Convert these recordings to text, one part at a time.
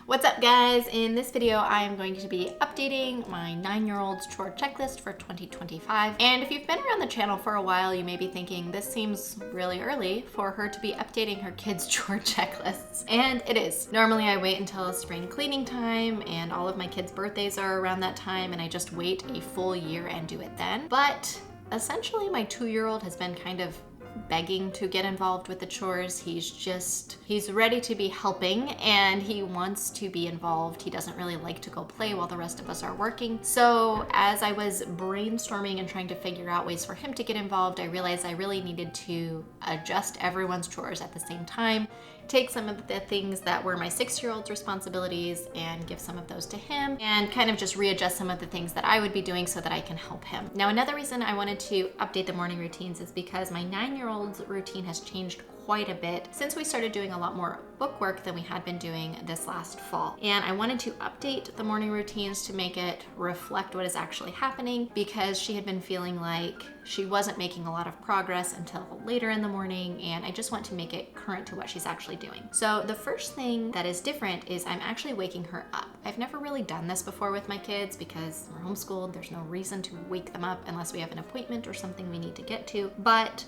What's up, guys? In this video, I am going to be updating my 9-year-old's chore checklist for 2025. And if you've been around the channel for a while, you may be thinking this seems really early for her to be updating her kids' chore checklists. And it is. Normally I wait until spring cleaning time and all of my kids' birthdays are around that time, and I just wait a full year and do it then. But essentially my 2-year-old has been kind of begging to get involved with the chores. He's ready to be helping and he wants to be involved. He doesn't really like to go play while the rest of us are working. So as I was brainstorming and trying to figure out ways for him to get involved, I realized I really needed to adjust everyone's chores at the same time, take some of the things that were my 6-year-old's responsibilities and give some of those to him, and kind of just readjust some of the things that I would be doing so that I can help him. Now, another reason I wanted to update the morning routines is because my 9-year-old's routine has changed quite a bit since we started doing a lot more book work than we had been doing this last fall. And I wanted to update the morning routines to make it reflect what is actually happening, because she had been feeling like she wasn't making a lot of progress until later in the morning, and I just want to make it current to what she's actually doing. So the first thing that is different is I'm actually waking her up. I've never really done this before with my kids because we're homeschooled. There's no reason to wake them up unless we have an appointment or something we need to get to. But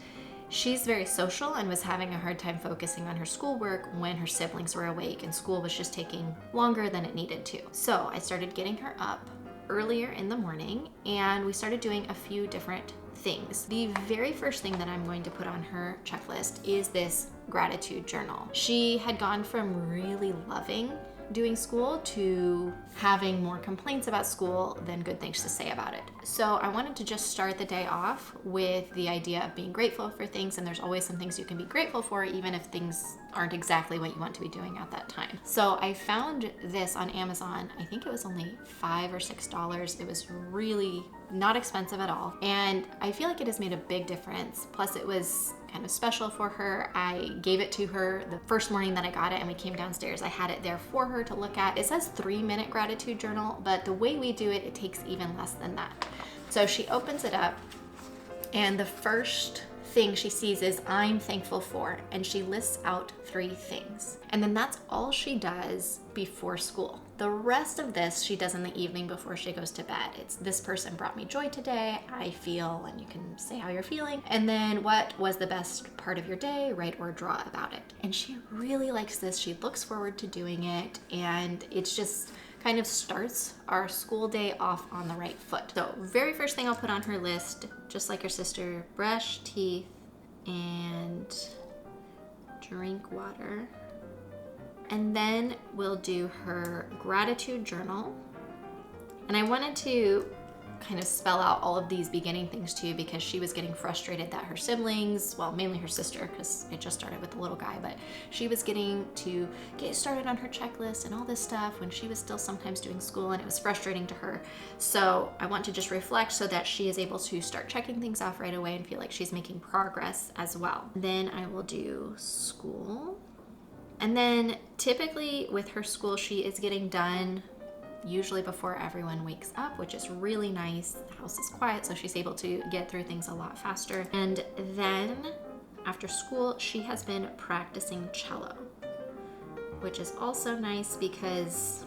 she's very social and was having a hard time focusing on her schoolwork when her siblings were awake and school was just taking longer than it needed to. So I started getting her up earlier in the morning and we started doing a few different things. The very first thing that I'm going to put on her checklist is this gratitude journal. She had gone from really loving doing school to having more complaints about school than good things to say about it. So I wanted to just start the day off with the idea of being grateful for things, and there's always some things you can be grateful for even if things aren't exactly what you want to be doing at that time. So I found this on Amazon. I think it was only $5 or $6. It was really not expensive at all, and I feel like it has made a big difference. Plus it was kind of special for her. I gave it to her the first morning that I got it and we came downstairs. I had it there for her to look at. It says 3-minute gratitude journal, but the way we do it, it takes even less than that. So she opens it up and the first thing she sees is I'm thankful for, and she lists out 3 things. And then that's all she does before school. The rest of this she does in the evening before she goes to bed. It's this person brought me joy today, I feel, and you can say how you're feeling. And then what was the best part of your day, write or draw about it. And she really likes this. She looks forward to doing it, and it's just kind of starts our school day off on the right foot. So very first thing I'll put on her list, just like her sister, brush teeth and drink water. And then we'll do her gratitude journal. And I wanted to kind of spell out all of these beginning things too, because she was getting frustrated that her siblings, well, mainly her sister, because it just started with the little guy, but she was getting to get started on her checklist and all this stuff when she was still sometimes doing school, and it was frustrating to her. So I want to just reflect so that she is able to start checking things off right away and feel like she's making progress as well. Then I will do school. And then typically with her school, she is getting done usually before everyone wakes up, which is really nice. The house is quiet, so she's able to get through things a lot faster. And then after school, she has been practicing cello, which is also nice because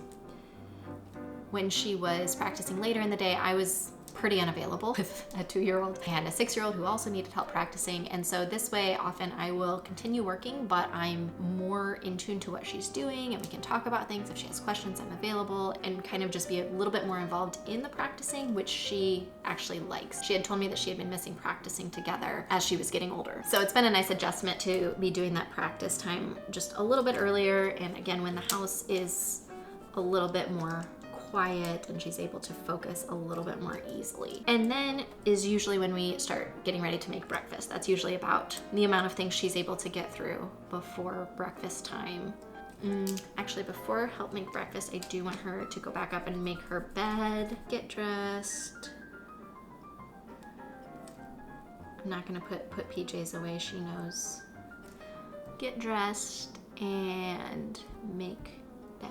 when she was practicing later in the day, I was pretty unavailable with a 2-year-old and a 6-year-old who also needed help practicing. And so this way, often I will continue working, but I'm more in tune to what she's doing, and we can talk about things. If she has questions, I'm available, and kind of just be a little bit more involved in the practicing, which she actually likes. She had told me that she had been missing practicing together as she was getting older. So it's been a nice adjustment to be doing that practice time just a little bit earlier. And again, when the house is a little bit more quiet and she's able to focus a little bit more easily. And then is usually when we start getting ready to make breakfast. That's usually about the amount of things she's able to get through before breakfast time. Actually, before help make breakfast, I do want her to go back up and make her bed, get dressed. I'm not gonna put PJs away, she knows. Get dressed and make bed.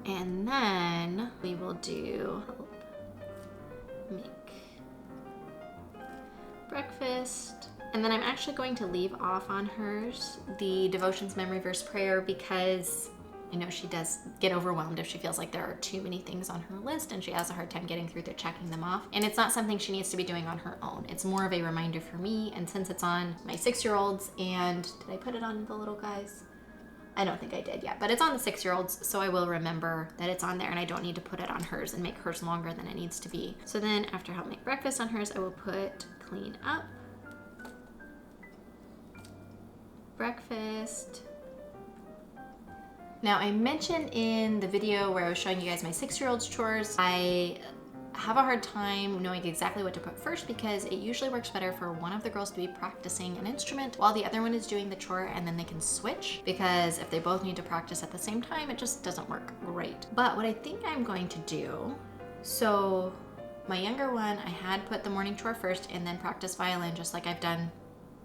And then we will do make breakfast. And then I'm actually going to leave off on hers the devotions, memory verse, prayer, because I know she does get overwhelmed if she feels like there are too many things on her list and she has a hard time getting through to checking them off. And it's not something she needs to be doing on her own. It's more of a reminder for me. And since it's on my 6-year-olds, and did I put it on the little guys? I don't think I did yet, but it's on the 6-year-olds, so I will remember that it's on there and I don't need to put it on hers and make hers longer than it needs to be. So then after help make breakfast on hers, I will put clean up, breakfast. Now I mentioned in the video where I was showing you guys my 6-year-old's chores, I have a hard time knowing exactly what to put first because it usually works better for one of the girls to be practicing an instrument while the other one is doing the chore, and then they can switch, because if they both need to practice at the same time, it just doesn't work great. But what I think I'm going to do, so my younger one, I had put the morning chore first and then practice violin just like I've done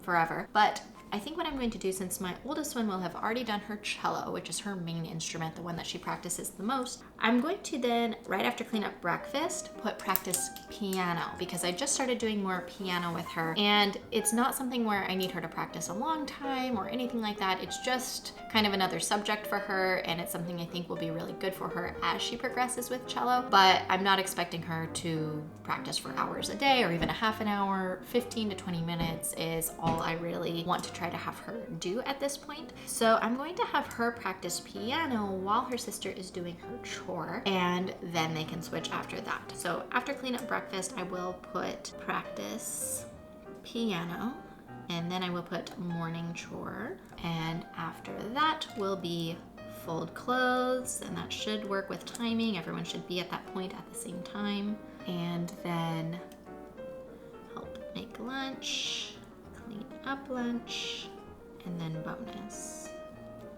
forever. But I think what I'm going to do, since my oldest one will have already done her cello, which is her main instrument, the one that she practices the most, I'm going to then, right after clean up breakfast, put practice piano, because I just started doing more piano with her, and it's not something where I need her to practice a long time or anything like that. It's just kind of another subject for her, and it's something I think will be really good for her as she progresses with cello, but I'm not expecting her to practice for hours a day or even a half an hour. 15 to 20 minutes is all I really want to try to have her do at this point. So I'm going to have her practice piano while her sister is doing her chore, and then they can switch after that. So after clean up breakfast, I will put practice piano, and then I will put morning chore, and after that will be fold clothes, and that should work with timing. Everyone should be at that point at the same time. And then help make lunch, clean up lunch, and then bonus.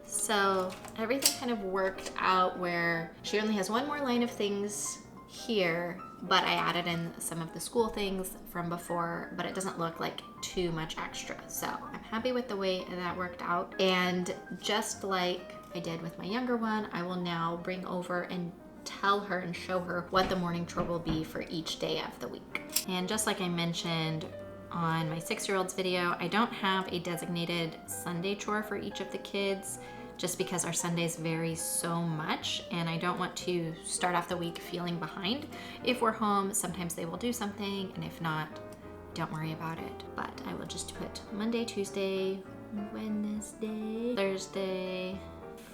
So everything kind of worked out where she only has one more line of things here, but I added in some of the school things from before, but it doesn't look like too much extra. So I'm happy with the way that worked out. And just like I did with my younger one, I will now bring over and tell her and show her what the morning chore will be for each day of the week. And just like I mentioned on my 6-year-old's video, I don't have a designated Sunday chore for each of the kids, just because our Sundays vary so much, and I don't want to start off the week feeling behind. If we're home, sometimes they will do something, and if not, don't worry about it. But I will just put Monday, Tuesday, Wednesday, Thursday,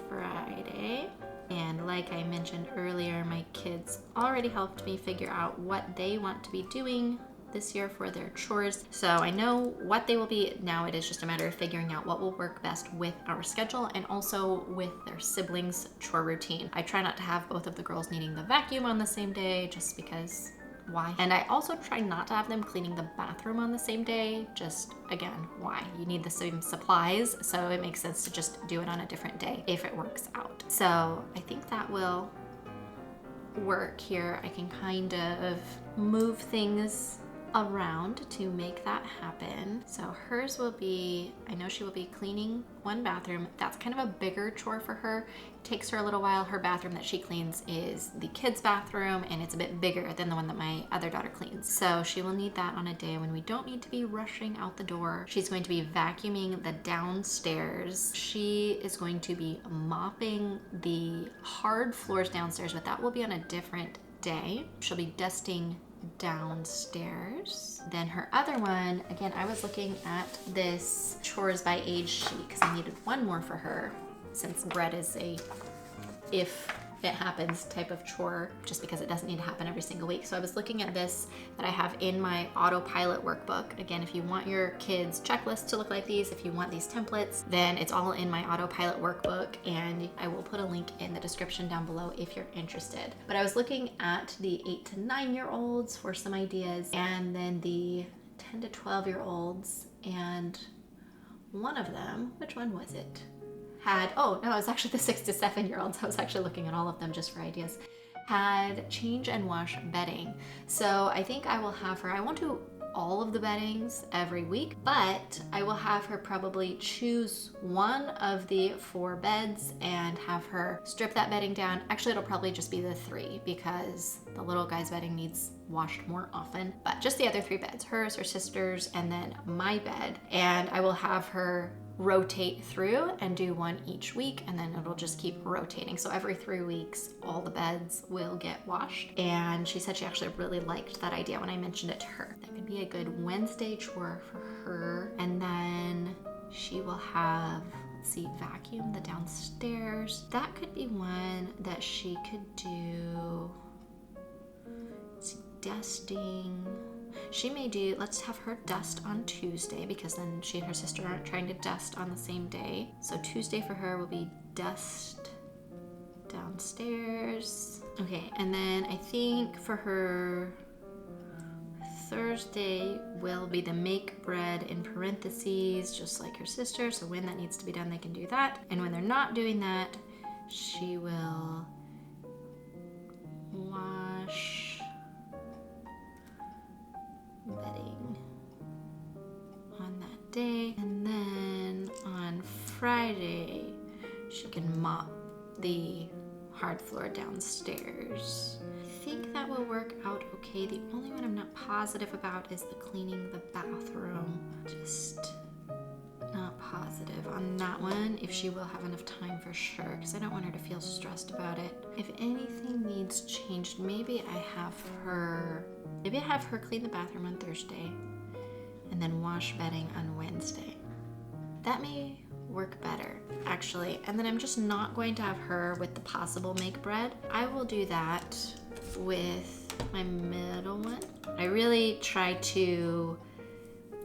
Friday. And like I mentioned earlier, my kids already helped me figure out what they want to be doing this year for their chores. So I know what they will be. Now it is just a matter of figuring out what will work best with our schedule and also with their siblings' chore routine. I try not to have both of the girls needing the vacuum on the same day, just because why? And I also try not to have them cleaning the bathroom on the same day, just again, why? You need the same supplies, so it makes sense to just do it on a different day if it works out. So I think that will work here. I can kind of move things around to make that happen. So hers will be, I know she will be cleaning one bathroom. That's kind of a bigger chore for her. It takes her a little while. Her bathroom that she cleans is the kids' bathroom, and it's a bit bigger than the one that my other daughter cleans. So she will need that on a day when we don't need to be rushing out the door. She's going to be vacuuming the downstairs. She is going to be mopping the hard floors downstairs, but that will be on a different day. She'll be dusting downstairs. Then her other one, again, I was looking at this chores by age sheet because I needed one more for her, since bread is a if it happens type of chore, just because it doesn't need to happen every single week. So I was looking at this that I have in my autopilot workbook. Again, if you want your kids' checklist to look like these, if you want these templates, then it's all in my autopilot workbook, and I will put a link in the description down below if you're interested. But I was looking at the 8 to 9-year-olds for some ideas, and then the 10 to 12-year-olds, and one of them, which one was it? Oh no, it was actually the 6 to 7-year-olds. I was actually looking at all of them just for ideas. Had change and wash bedding. So I think I will have her, I won't do all of the beddings every week, but I will have her probably choose one of the 4 beds and have her strip that bedding down. Actually, it'll probably just be the 3 because the little guy's bedding needs washed more often, but just the other 3 beds, hers, her sister's, and then my bed. And I will have her rotate through and do one each week, and then it'll just keep rotating. So every 3 weeks, all the beds will get washed. And she said she actually really liked that idea when I mentioned it to her. That could be a good Wednesday chore for her. And then she will have, let's see, vacuum the downstairs. That could be one that she could do. Let's see, dusting. She may do, let's have her dust on Tuesday, because then she and her sister aren't trying to dust on the same day. So Tuesday for her will be dust downstairs. Okay, and then I think for her Thursday will be the make bread in parentheses, just like her sister. So when that needs to be done, they can do that. And when they're not doing that, she will wash bedding on that day. And then on Friday, she can mop the hard floor downstairs. I think that will work out okay. The only one I'm not positive about is the cleaning the bathroom. Just not positive on that one, if she will have enough time for sure, because I don't want her to feel stressed about it. If anything needs changed, maybe I have her clean the bathroom on Thursday and then wash bedding on Wednesday. That may work better, actually. And then I'm just not going to have her with the possible make bread. I will do that with my middle one. I really try to,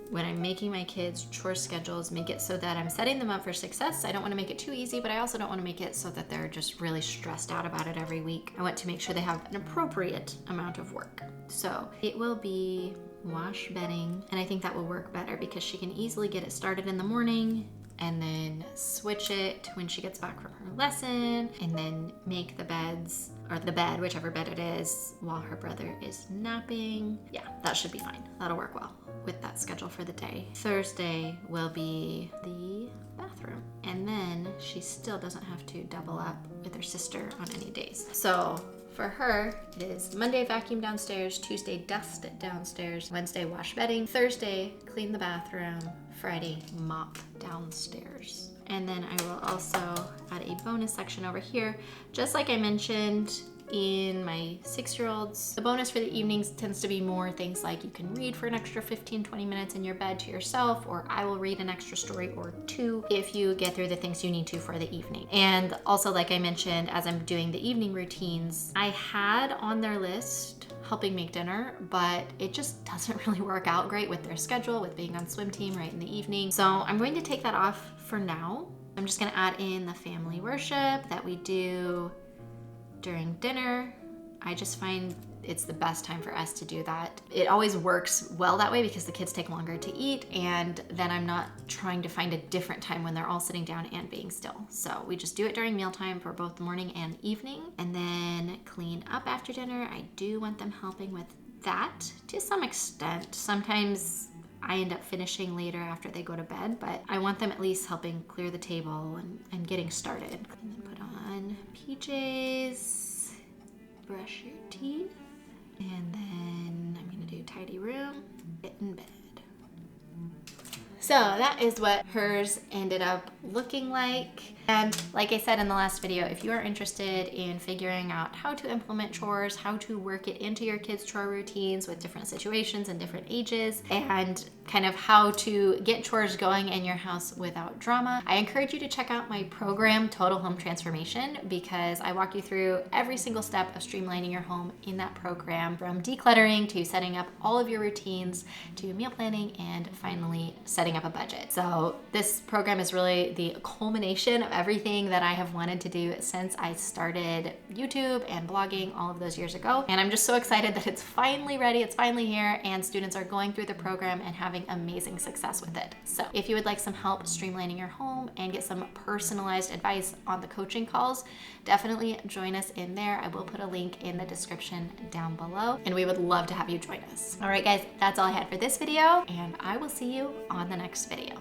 when I'm making my kids' chore schedules, make it so that I'm setting them up for success. I don't want to make it too easy, but I also don't want to make it so that they're just really stressed out about it every week. I want to make sure they have an appropriate amount of work. So it will be wash bedding, and I think that will work better because she can easily get it started in the morning and then switch it when she gets back from her lesson, and then make the beds, or the bed, whichever bed it is, while her brother is napping. Yeah, that should be fine. That'll work well with that schedule for the day. Thursday will be the bathroom, and then she still doesn't have to double up with her sister on any days. So for her, it is Monday vacuum downstairs, Tuesday dust it downstairs, Wednesday wash bedding, Thursday clean the bathroom, Friday mop downstairs. And then I will also add a bonus section over here. Just like I mentioned in my 6-year-olds, the bonus for the evenings tends to be more things like you can read for an extra 15-20 minutes in your bed to yourself, or I will read an extra story or two if you get through the things you need to for the evening. And also, like I mentioned, as I'm doing the evening routines, I had on their list helping make dinner, but it just doesn't really work out great with their schedule, with being on swim team right in the evening. So I'm going to take that off for now. I'm just gonna add in the family worship that we do during dinner. I just find it's the best time for us to do that. It always works well that way because the kids take longer to eat, and then I'm not trying to find a different time when they're all sitting down and being still. So we just do it during mealtime for both the morning and evening, and then clean up after dinner. I do want them helping with that to some extent. Sometimes I end up finishing later after they go to bed, but I want them at least helping clear the table and getting started. And then put on PJs, brush your teeth, and then I'm gonna do tidy room, get in bed. So that is what hers ended up looking like. And like I said in the last video, if you are interested in figuring out how to implement chores, how to work it into your kids' chore routines with different situations and different ages, and kind of how to get chores going in your house without drama, I encourage you to check out my program, Total Home Transformation, because I walk you through every single step of streamlining your home in that program, from decluttering to setting up all of your routines to meal planning and finally setting up a budget. So this program is really the culmination of everything that I have wanted to do since I started YouTube and blogging all of those years ago. And I'm just so excited that it's finally ready, it's finally here, and students are going through the program and having amazing success with it. So if you would like some help streamlining your home and get some personalized advice on the coaching calls, definitely join us in there. I will put a link in the description down below, and we would love to have you join us. All right, guys, that's all I had for this video, and I will see you on the next video.